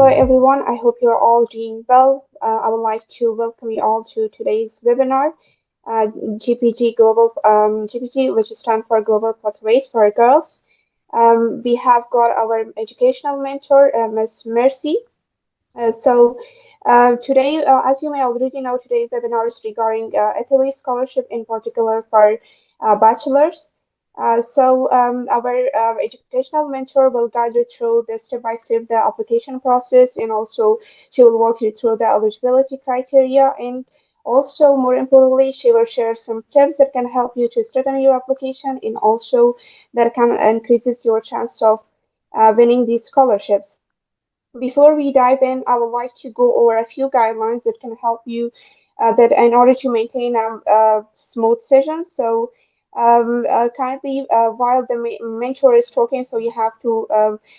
Hello everyone, I hope you're all doing well. I would like to welcome you all to today's webinar, GPG Global GPG, which stands for Global Pathways for Girls. We have got our educational mentor, Ms. Mercy. Today, as you may already know, today's webinar is regarding Italy scholarship, in particular for bachelors. Our educational mentor will guide you through the step-by-step the application process, and also she will walk you through the eligibility criteria, and also more importantly, she will share some tips that can help you to strengthen your application, and also that can increases your chance of winning these scholarships. Before we dive in, I would like to go over a few guidelines that can help you that in order to maintain a smooth session. Currently, while the mentor is talking, so you have to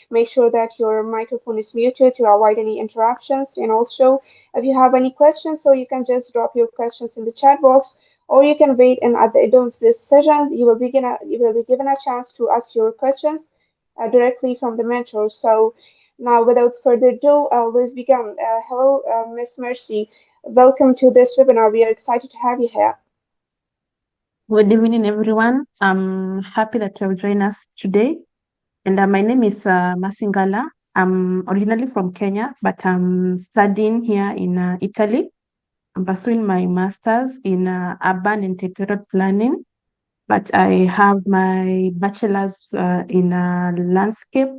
make sure that your microphone is muted to avoid any interruptions. And also, if you have any questions, so you can just drop your questions in the chat box, or you can wait. And at the end of this session, you will be given a chance to ask your questions directly from the mentor. So now, without further ado, let's begin. Hello, Miss Mercy. Welcome to this webinar. We are excited to have you here. Good evening, everyone. I'm happy that you have joined us today. And my name is Ngala. I'm originally from Kenya, but I'm studying here in Italy. I'm pursuing my master's in urban and territorial planning, but I have my bachelor's in landscape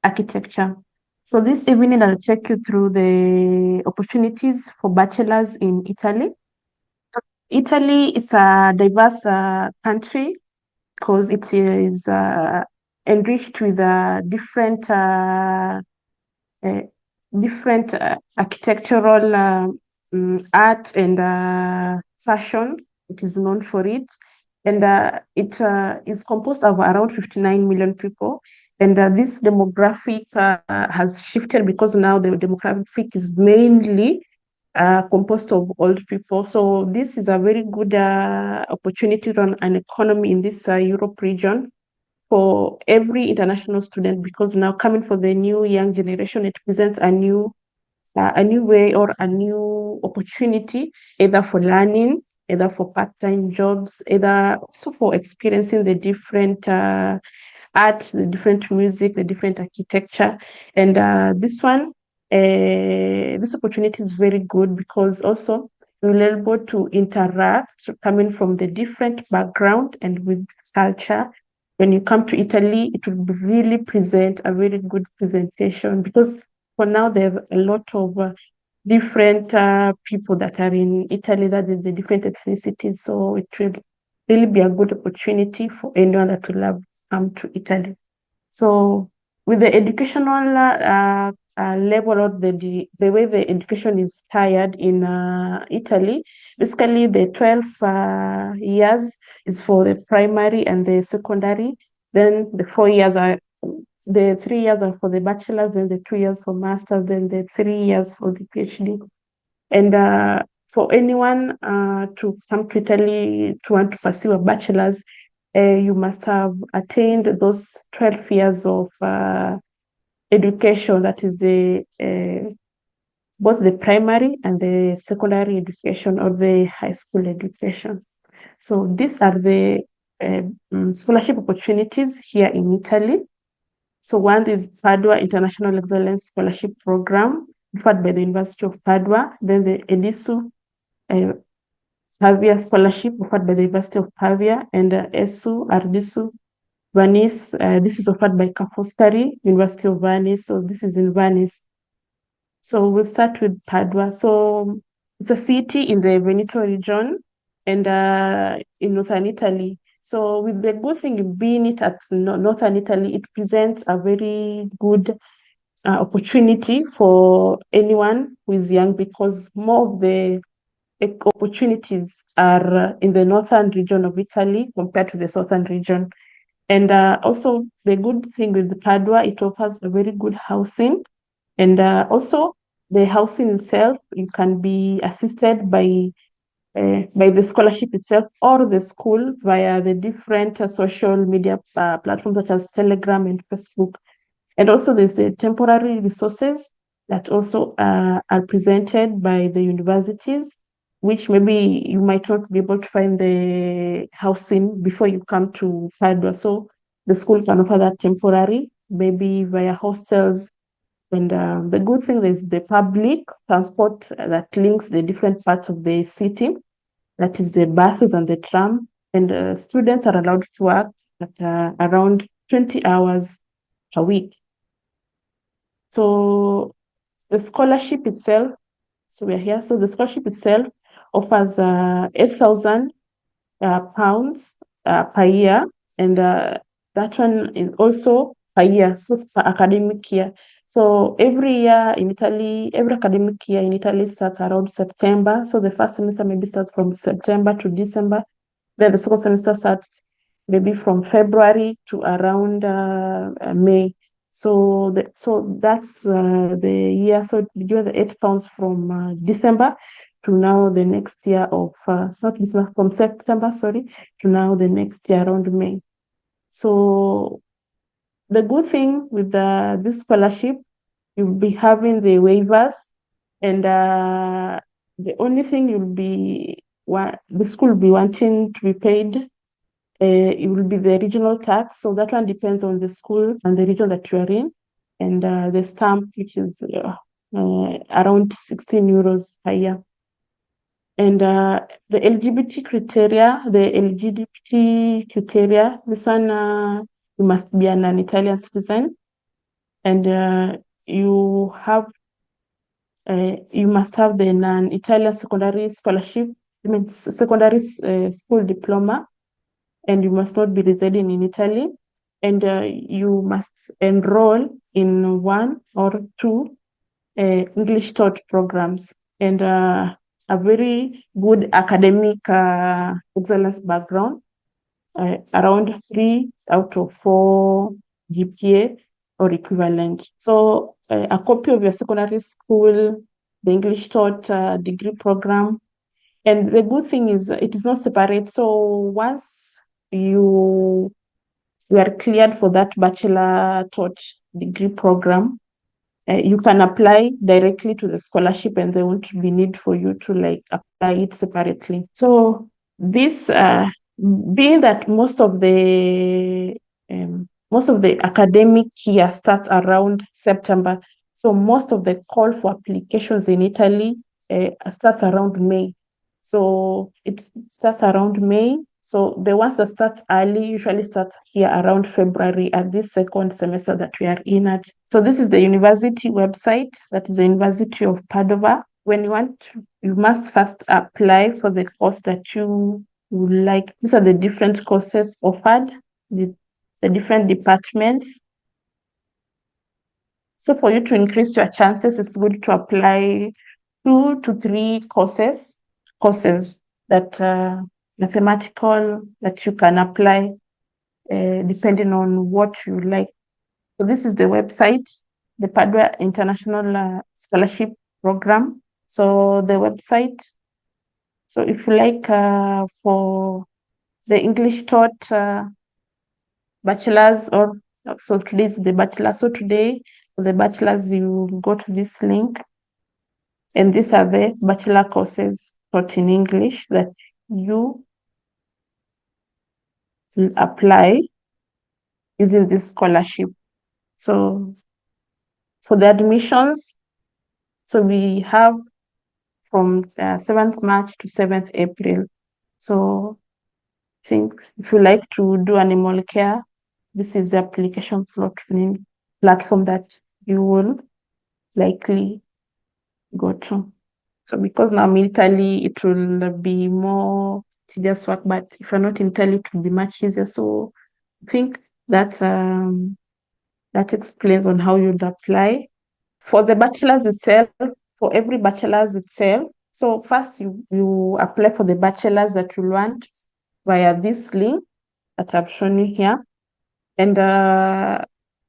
architecture. So this evening, I'll take you through the opportunities for bachelors in Italy. Italy is a diverse country because it is enriched with uh, different architectural art and fashion. It is known for it, and it is composed of around 59 million people. And this demographic has shifted because now the demographic is mainly composed of old people. So this is a very good opportunity to run an economy in this Europe region for every international student, because now coming for the new young generation, it presents a new way or a new opportunity, either for learning, either for part-time jobs, either also for experiencing the different art, the different music, the different architecture. And this opportunity is very good because also you'll be able to interact coming from the different background and with culture. When you come to Italy, it will really present a very good presentation, because for now there are a lot of different people that are in Italy, that is the different ethnicities. So it will really be a good opportunity for anyone that will have come to Italy. So with the educational level, or the way the education is tied in Italy, basically the 12 years is for the primary and the secondary. Then the 4 years are the 3 years are for the bachelor's, then the 2 years for master's, then the 3 years for the PhD. And for anyone to come to Italy to want to pursue a bachelor's, you must have attained those 12 years of education, that is the both the primary and the secondary education, or the high school education. So these are the scholarship opportunities here in Italy. So one is Padua International Excellence Scholarship Program, offered by the University of Padua. Then the EDISU Pavia Scholarship, offered by the University of Pavia, and ESU, Ardisu, Venice. This is offered by Ca' Foscari, University of Venice. So this is in Venice. So we'll start with Padua. So it's a city in the Veneto region, and in northern Italy. So with the good thing being it at northern Italy, it presents a very good opportunity for anyone who is young, because more of the opportunities are in the northern region of Italy compared to the southern region. And also the good thing with Padua, it offers a very good housing. And also the housing itself, you can be assisted by the scholarship itself or the school via the different social media platforms such as Telegram and Facebook. And also there's the temporary resources that also are presented by the universities, which maybe you might not be able to find the housing before you come to Padua. So the school can offer that temporary, maybe via hostels. And the good thing is the public transport that links the different parts of the city, that is the buses and the tram. And students are allowed to work at around 20 hours a week. So the scholarship itself, so we're here. So the scholarship itself offers 8,000 pounds per year, and that one is also per year, so it's per academic year. So every year in Italy, every academic year in Italy starts around September. So the first semester maybe starts from September to December. Then the second semester starts maybe from February to around May. So that's the year. So you give the £8 from December to now the next year of not December, from September, sorry, to now the next year around May. So the good thing with this scholarship, you'll be having the waivers, and the only thing the school will be wanting to be paid, it will be the regional tax. So that one depends on the school and the region that you are in, and the stamp, which is around 16 euros per year. And the LGBT criteria, this one, you must be an Italian citizen, and you must have the non-Italian secondary scholarship, I mean secondary school diploma, and you must not be residing in Italy, and you must enroll in one or two English taught programs, and a very good academic excellence background, around 3 out of 4 GPA or equivalent. So a copy of your secondary school, the English taught degree program. And the good thing is it is not separate. So once you are cleared for that bachelor taught degree program, you can apply directly to the scholarship, and there won't be need for you to like apply it separately. So this being that most of the academic year starts around September, so most of the call for applications in Italy starts around May. So it starts around May. So the ones that start early usually start here around February at this second semester that we are in at. So this is the university website, that is the University of Padova. When you must first apply for the course that you would like. These are the different courses offered, the different departments. So for you to increase your chances, it's good to apply 2 to 3 courses that mathematical that you can apply depending on what you like. So this is the website, the Padua International Scholarship Program. So the website. So if you like for the English taught bachelors, or so today is the bachelor. So today for the bachelors, you go to this link, and these are the bachelor courses taught in English that you will apply using this scholarship. So for the admissions, so we have from 7th March to 7th April. So I think if you like to do animal care, this is the application platform that you will likely go to. So because now I'm in Italy, it will be more tedious work, but if you're not in Italy, it will be much easier. So I think that explains on how you'd apply. For the bachelor's itself, for every bachelor's itself, so first you apply for the bachelor's that you want via this link that I've shown you here. And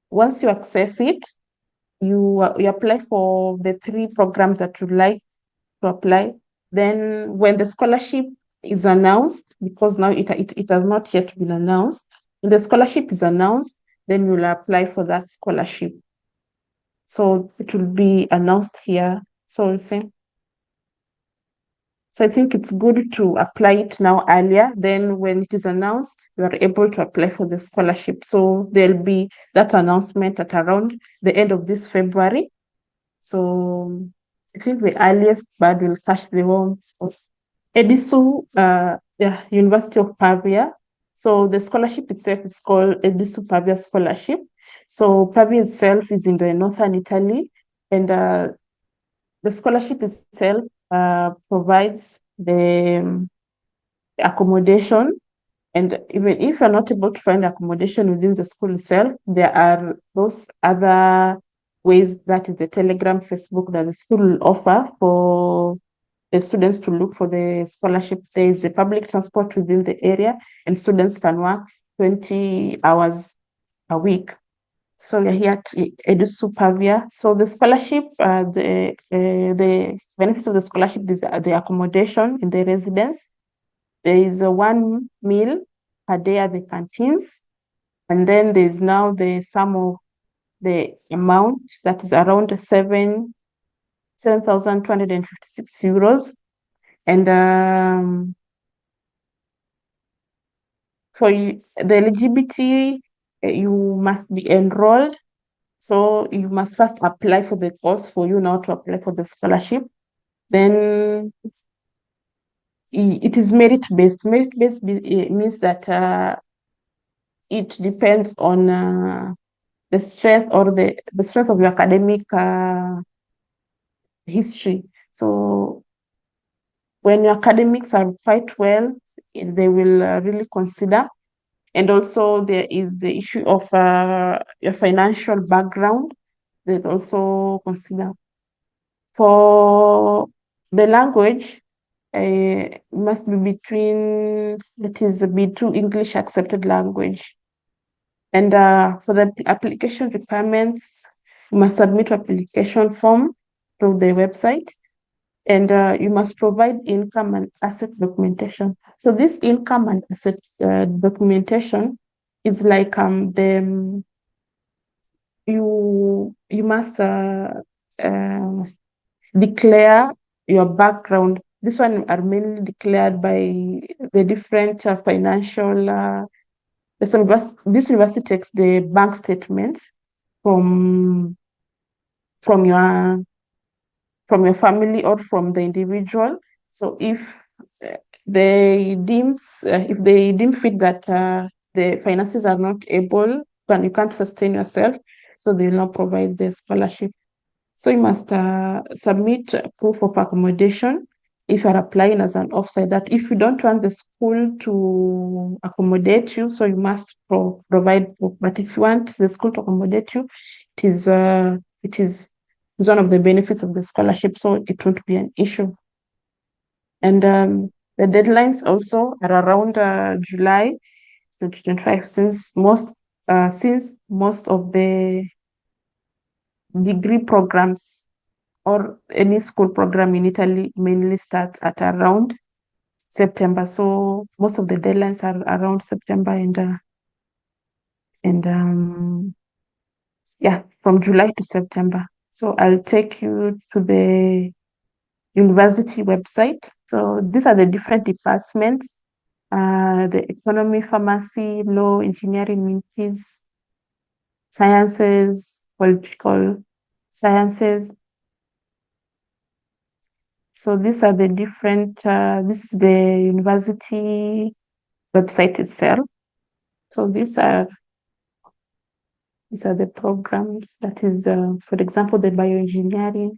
once you access it, you apply for the 3 programs that you like to apply. Then when the scholarship is announced, because now it has not yet been announced, when the scholarship is announced, then you'll apply for that scholarship. So it will be announced here. So I think it's good to apply it now earlier. Then when it is announced, you are able to apply for the scholarship. So there'll be that announcement at around the end of this February. So I think the earliest bird will catch the worms of Edisu, University of Pavia. So the scholarship itself is called Edisu Pavia Scholarship. So Pavia itself is in the northern Italy, and the scholarship itself provides the accommodation. And even if you're not able to find accommodation within the school itself, there are those other ways, that is the Telegram, Facebook, that the school will offer for the students to look for the scholarship. There is a public transport within the area, and students can work 20 hours a week. So we're here at Edusu Pavia. So the scholarship, the benefits of the scholarship is the accommodation in the residence. There is a 1 meal per day at the canteens, and then there's now the sum of the amount, that is around 7,256 euros. And for the eligibility, you must be enrolled. So you must first apply for the course for you now to apply for the scholarship. Then it is merit-based. Merit-based means that it depends on the strength, or the strength of your academic history. So when your academics are quite well, they will really consider. And also there is the issue of your financial background. They also consider. For the language, must be between, it is a B2 English accepted language. And for the application requirements, you must submit application form through the website, and you must provide income and asset documentation. So this income and asset documentation is like you must declare your background. This one are mainly declared by the different financial. This university takes the bank statements from from your from your family or from the individual. So if if they deem fit that the finances are not able, and you can't sustain yourself, so they will not provide the scholarship. So you must submit proof of accommodation if you are applying as an offsite. That if you don't want the school to accommodate you, so you must provide proof. But if you want the school to accommodate you, it is one of the benefits of the scholarship, so it won't be an issue. And the deadlines also are around July 2025, since most of the degree programs or any school program in Italy mainly starts at around September. So most of the deadlines are around September, and from July to September. So I'll take you to the university website. So these are the different departments: the economy, pharmacy, law, engineering, humanities, sciences, political sciences. So these are the different, this is the university website itself. So these are the programs. That is, for example, the bioengineering.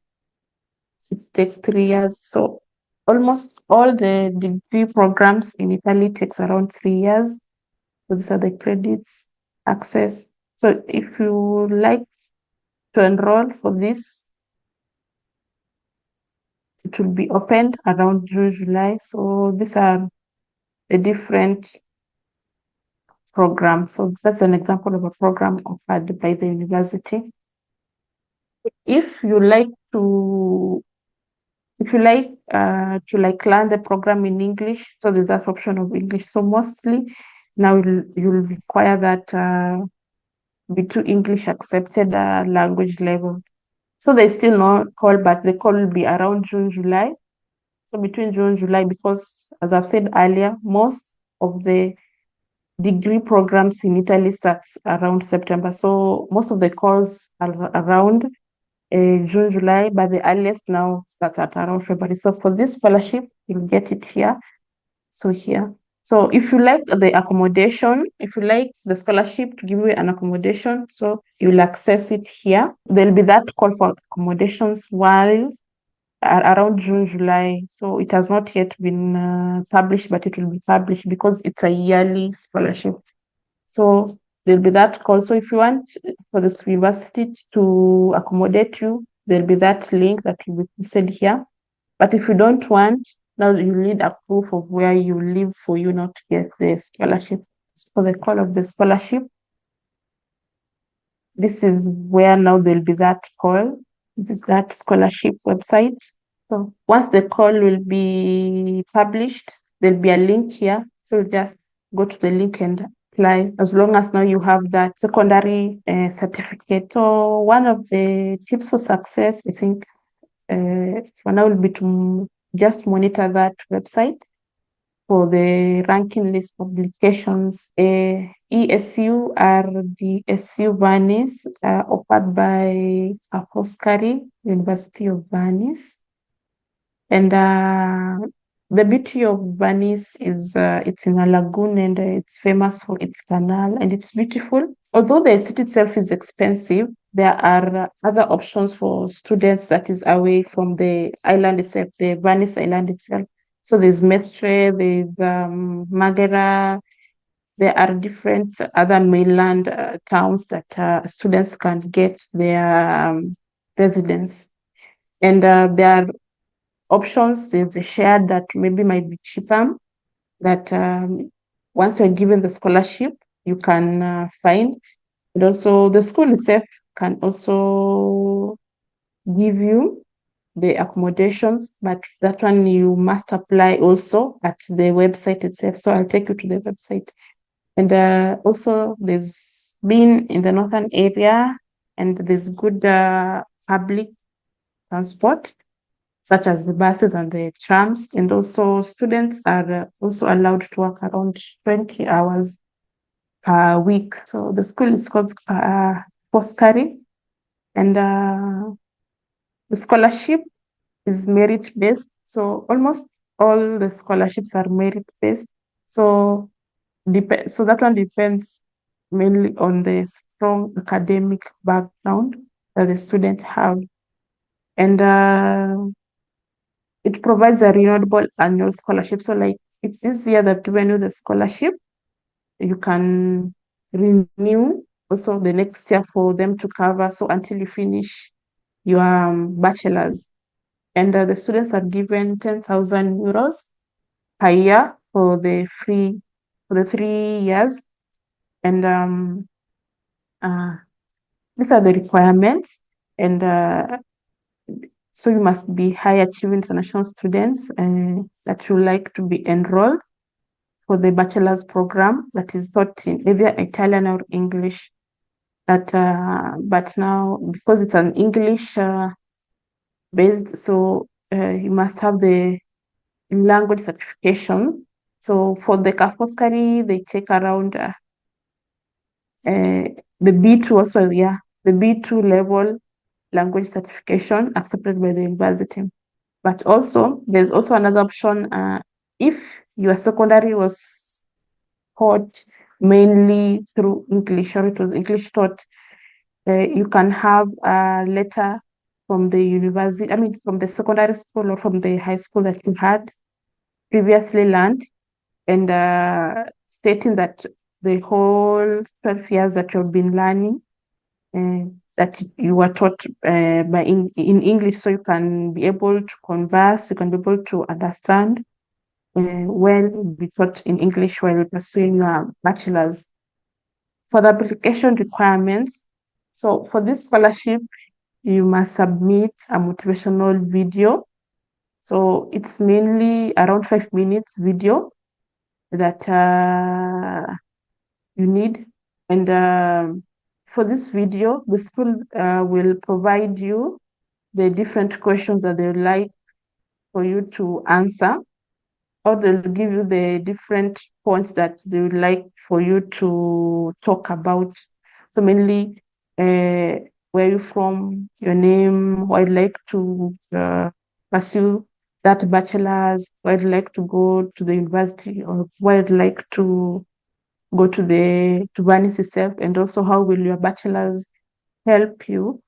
It takes 3 years. So almost all the degree programs in Italy takes around 3 years. So these are the credits, access. So if you like to enroll for this, it will be opened around June, July. So these are the different programs. So that's an example of a program offered by the university. If you like to learn the program in English, so there's that option of English. So mostly now you'll require that B2 English accepted language level. So there's still no call, but the call will be around June, July. So between June and July, because as I've said earlier, most of the degree programs in Italy starts around September. So most of the calls are around June, July, but the earliest now starts at around February. So for this scholarship, you'll get it here. So here. So if you like the accommodation, if you like the scholarship to give you an accommodation, so you'll access it here. There'll be that call for accommodations while around June, July. So it has not yet been published, but it will be published because it's a yearly scholarship. So there'll be that call. So if you want for this university to accommodate you, there'll be that link that will be posted here. But if you don't want, now you need a proof of where you live for you not to get the scholarship. For the call of the scholarship, this is where now there'll be that call. This is that scholarship website. So once the call will be published, there'll be a link here. So just go to the link and apply, as long as now you have that secondary certificate. So one of the tips for success, I think, for now will be to just monitor that website for the ranking list publications. ESU are the SU Venice offered by Foscari, University of Venice. And the beauty of Venice is it's in a lagoon, and it's famous for its canal, and it's beautiful. Although the city itself is expensive, there are other options for students that is away from the island itself, the Venice island itself. So there's Mestre, there's Marghera. There are different other mainland towns that students can get their residence. And there are options. There's a shared that maybe might be cheaper, that once you're given the scholarship, you can find. And also the school itself can also give you the accommodations, but that one you must apply also at the website itself. So I'll take you to the website. And also there's been in the northern area, and there's good public transport, such as the buses and the trams. And also students are also allowed to work around 20 hours per week. So the school is called Foscari, and the scholarship is merit-based. So almost all the scholarships are merit-based. So so that one depends mainly on the strong academic background that the student have. And it provides a renewable annual scholarship. So like if this year they've given you the scholarship, you can renew also the next year for them to cover. So until you finish your bachelor's. And the students are given 10,000 euros per year for the 3 years. And these are the requirements. And so you must be high achieving international students that you like to be enrolled for the bachelor's program that is taught in either Italian or English. But now, because it's an English based, so you must have the language certification. So for the Foscari, they take around the B2 also, yeah, the B2 level language certification accepted by the university. But also, there's also another option. If your secondary was taught mainly through English, or it was English taught, you can have a letter from the university, from the secondary school or from the high school that you had previously learned, and stating that the whole 12 years that you've been learning, that you were taught in English, so you can be able to converse, you can be able to understand be taught in English while pursuing your bachelor's. For the application requirements, so for this scholarship, you must submit a motivational video. So it's mainly around 5 minutes video that you need. And for this video, the school will provide you the different questions that they would like for you to answer, or they'll give you the different points that they would like for you to talk about. So mainly, where you from, your name, why you'd like to pursue that bachelor's, why you'd like to go to the university, or why you'd like to go to Venice itself, and also how will your bachelor's help you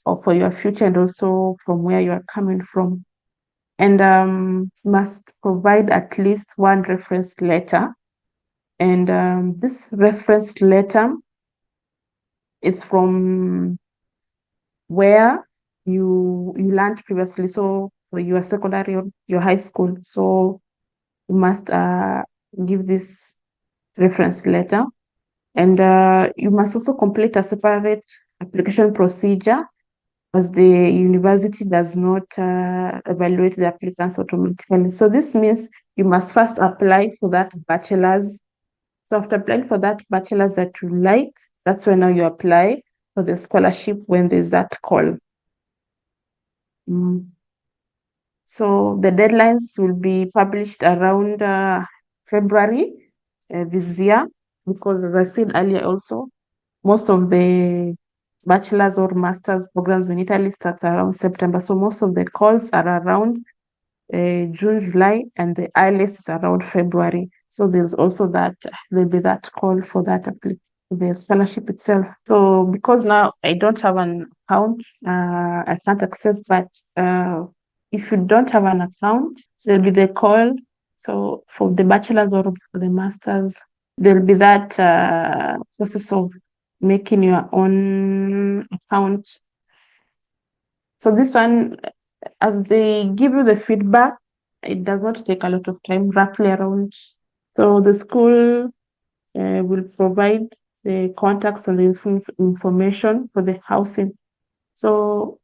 or for your future, and also from where you are coming from. And must provide at least one reference letter. And this reference letter is from where you learned previously. So for your secondary or your high school. So you must give this reference letter. And you must also complete a separate application procedure, as the university does not evaluate the applicants automatically. So this means you must first apply for that bachelor's. So after applying for that bachelor's that you like, that's when now you apply for the scholarship when there's that call. So the deadlines will be published around February this year, because as I said earlier also, most of the bachelor's or master's programs in Italy starts around September. So most of the calls are around June, July, and the earliest is around February. So there'll be that call for that the scholarship itself. So because now I don't have an account, I can't access, but if you don't have an account, there'll be the call. So for the bachelor's or for the master's, there'll be that process of making your own account. So this one, as they give you the feedback, it does not take a lot of time, roughly around. So the school will provide the contacts and the information for the housing. So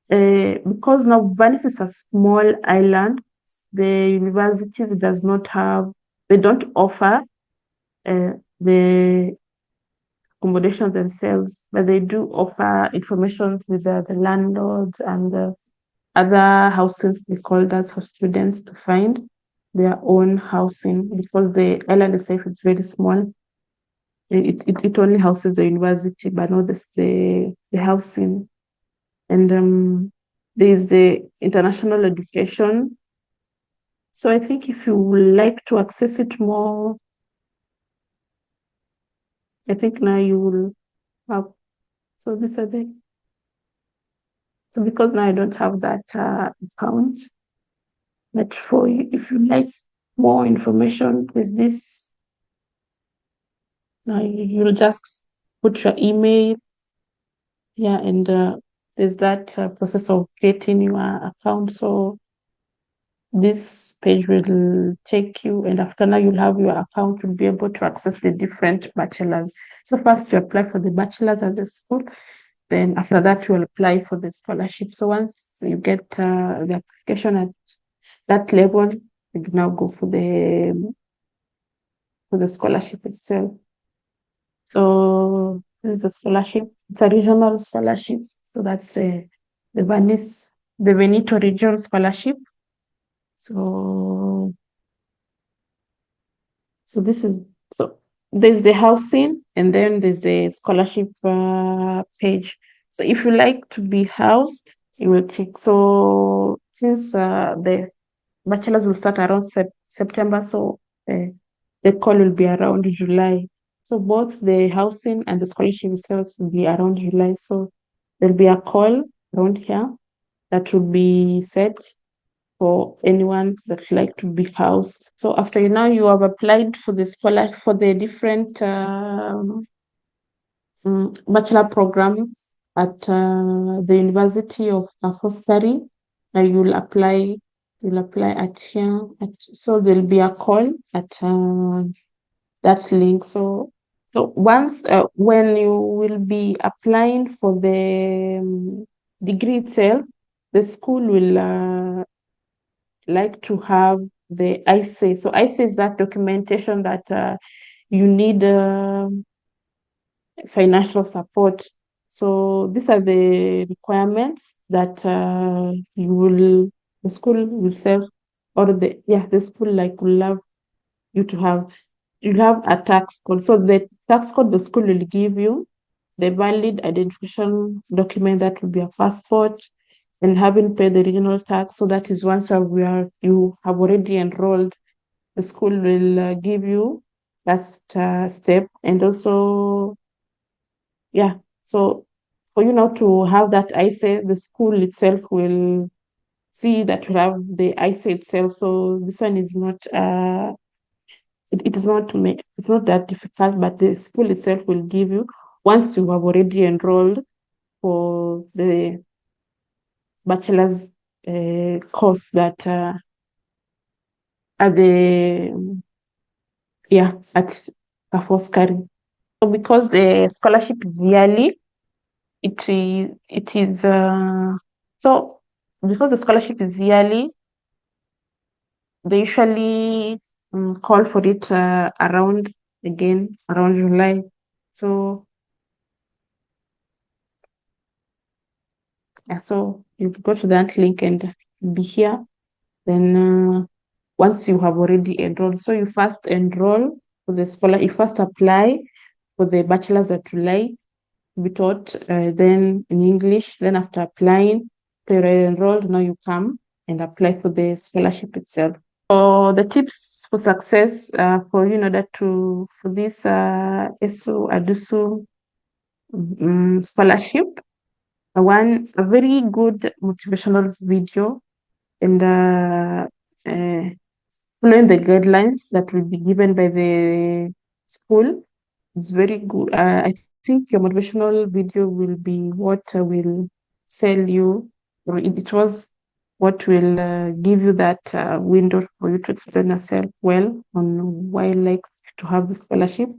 because now Venice is a small island, the university they don't offer the accommodation themselves, but they do offer information with the landlords and the other housing stakeholders for students to find their own housing, because the island itself is very small. It only houses the university, but not the housing. And there is the international education. So I think if you would like to access it more, I think now you will have. So these are the. So because now I don't have that account, but for you, if you like more information, there's this. Now you'll just put your email, yeah, and there's that process of creating your account. So this page will take you, and after now you'll have your account, you'll be able to access the different bachelors. So first you apply for the bachelors at the school, then after that you will apply for the scholarship. So once you get the application at that level, you now go for the scholarship itself. So this is a scholarship. It's a regional scholarship. So that's the Veneto Regional Scholarship. So there's the housing, and then there's the scholarship page. So if you like to be housed, you will click. So since the bachelors will start around September, so the call will be around July. So both the housing and the scholarship themselves will be around July. So there'll be a call around here that will be set for anyone that would like to be housed. So after you have applied for the for the different bachelor programs at the University of Fostering, you'll apply at here. So there'll be a call at that link. So once when you will be applying for the degree itself, the school will like to have the ISA. So ISA is that documentation that you need financial support. So these are the requirements that the school will serve, or the school like will love you to have. You have a tax code. So the tax code the school will give you, the valid identification document that will be a passport, and having paid the regional tax. So that is once you have already enrolled, the school will give you that step. And also, yeah, so for you now to have that ISA, the school itself will see that you have the ISA itself. So this one is not it is not it's not that difficult, but the school itself will give you once you have already enrolled for the bachelor's course that at the at Kafoskari. So because the scholarship is yearly, it is so because the scholarship is yearly, they usually call for it around July. So yeah, so you go to that link and be here. Then once you have already enrolled, so you first enroll for the scholar. You first apply for the bachelor's at July to be taught, then in English. Then after applying, you're already enrolled. Now you come and apply for the scholarship itself. For the tips for success, for you know that to for this ESU Adusu scholarship, a very good motivational video and following the guidelines that will be given by the school. It's very good. I think your motivational video will be what will sell you, or it was what will give you that window for you to explain yourself well on why you like to have the scholarship.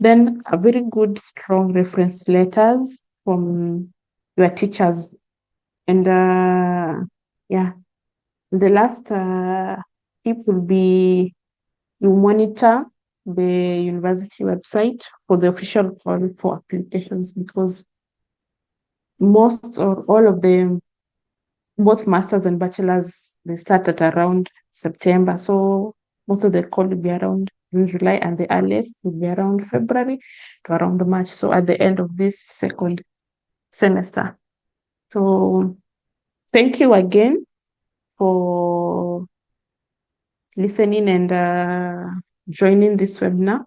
Then a very good, strong reference letters from your teachers. And yeah, the last tip will be you monitor the university website for the official call for applications, because most or all of them, both masters and bachelors, they start at around September. So most of the call will be around July, and the earliest will be around February to around March. So at the end of this second semester. So thank you again for listening and joining this webinar.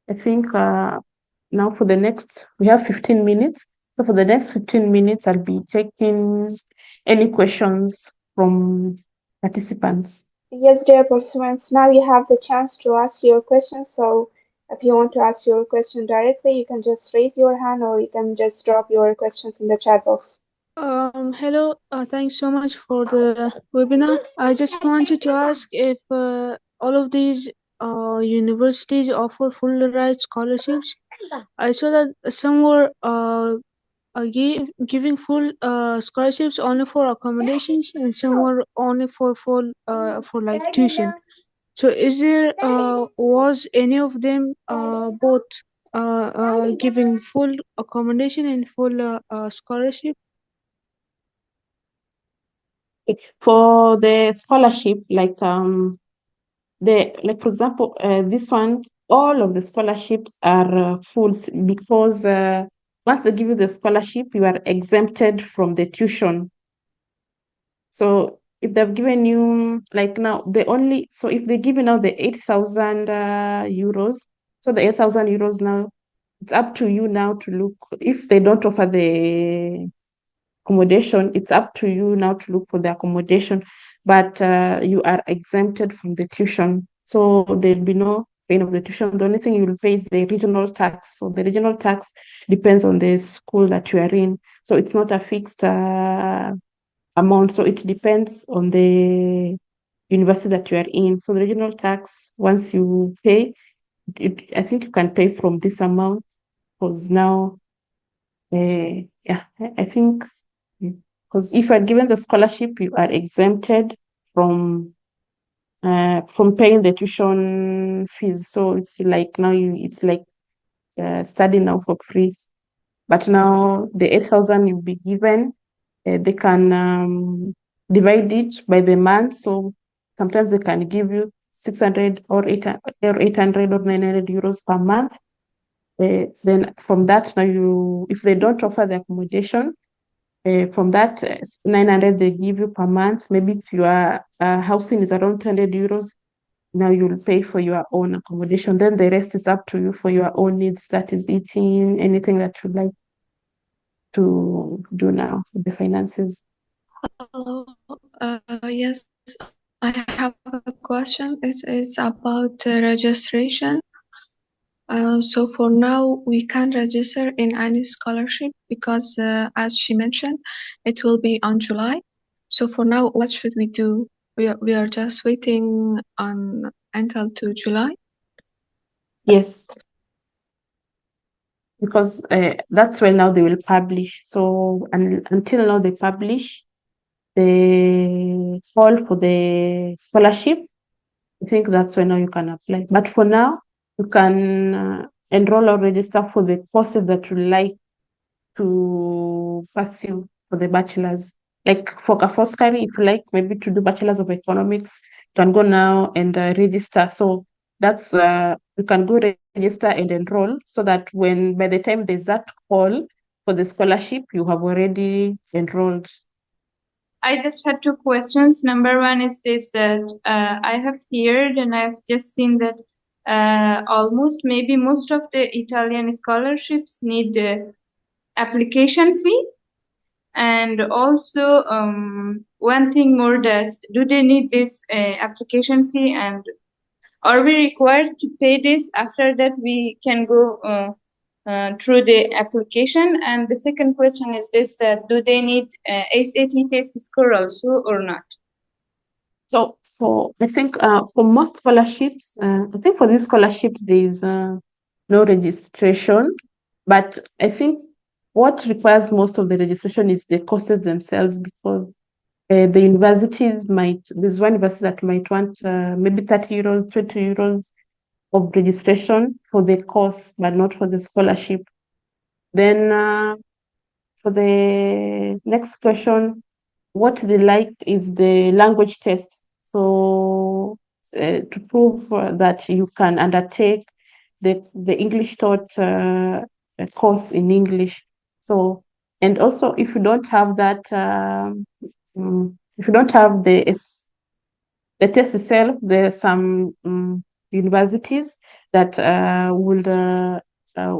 I think now we have 15 minutes. So for the next 15 minutes, I'll be taking any questions from participants. Yes, dear participants, now you have the chance to ask your question. So if you want to ask your question directly, you can just raise your hand or you can just drop your questions in the chat box. Hello, thanks so much for the webinar. I just wanted to ask if all of these universities offer full ride scholarships. I saw that some were giving full scholarships only for accommodations, and some were only for full for like tuition. So, is there was any of them both giving full accommodation and full scholarship? For the scholarship, for example, this one, all of the scholarships are full because once they give you the scholarship, you are exempted from the tuition. So if they've given you like now so if they give you now the 8,000 euros, so the 8,000 euros now, it's up to you now to look. If they don't offer the accommodation, it's up to you now to look for the accommodation, but you are exempted from the tuition. So there'll be no paying of the tuition. The only thing you will pay is the regional tax. So the regional tax depends on the school that you are in. So it's not a fixed amount. So it depends on the university that you are in. So the regional tax, once you pay, I think you can pay from this amount, because now, I think, because if you are given the scholarship, you are exempted from paying the tuition fees. So it's like now it's like studying now for free. but now the 8,000 you'll be given, they can divide it by the month. So sometimes they can give you 600 or 800 or 900 euros per month. Then from that, now if they don't offer the accommodation, from that 900 they give you per month, maybe if your housing is around 200 euros, now you'll pay for your own accommodation. Then the rest is up to you for your own needs, that is eating, anything that you like to do now with the finances. Hello. Yes, I have a question. It is about registration. So for now, we can't register in any scholarship because, as she mentioned, it will be on July. So for now, what should we do? We are just waiting until to July. Yes, because that's when now they will publish. So until now they publish the call for the scholarship. I think that's when now you can apply. But for now, you can enroll or register for the courses that you like to pursue for the bachelor's. Like for Kafoskari, if you like maybe to do bachelor's of economics, you can go now and register. So that's you can go register and enroll, so that when by the time there's that call for the scholarship, you have already enrolled. I just had two questions. Number one is this, that I have heard and I've just seen that almost maybe most of the Italian scholarships need the application fee. And also one thing more, that do they need this application fee, and are we required to pay this? After that we can go through the application. And the second question is this, that do they need SAT test score also or not? So I think for most scholarships, I think for this scholarship there is no registration, but I think what requires most of the registration is the courses themselves, because the universities there's one university that might want maybe 30 euros, 20 euros of registration for the course, but not for the scholarship. Then for the next question, what they like is the language test. So to prove that you can undertake the English taught course in English. So, and also if you don't have that, if you don't have the test itself, there are some universities that will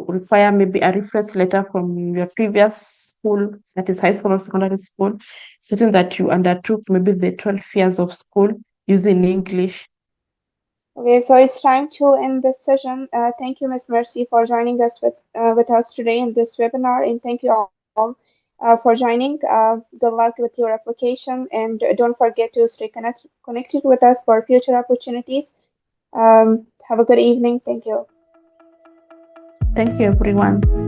require maybe a reference letter from your previous school, that is high school or secondary school, stating that you undertook maybe the 12 years of school using English. Okay, so it's time to end this session. Thank you, Ms. Mercy, for joining us with us today in this webinar, and thank you all for joining. Good luck with your application, and don't forget to stay connected with us for future opportunities. Have a good evening. Thank you. Thank you, everyone.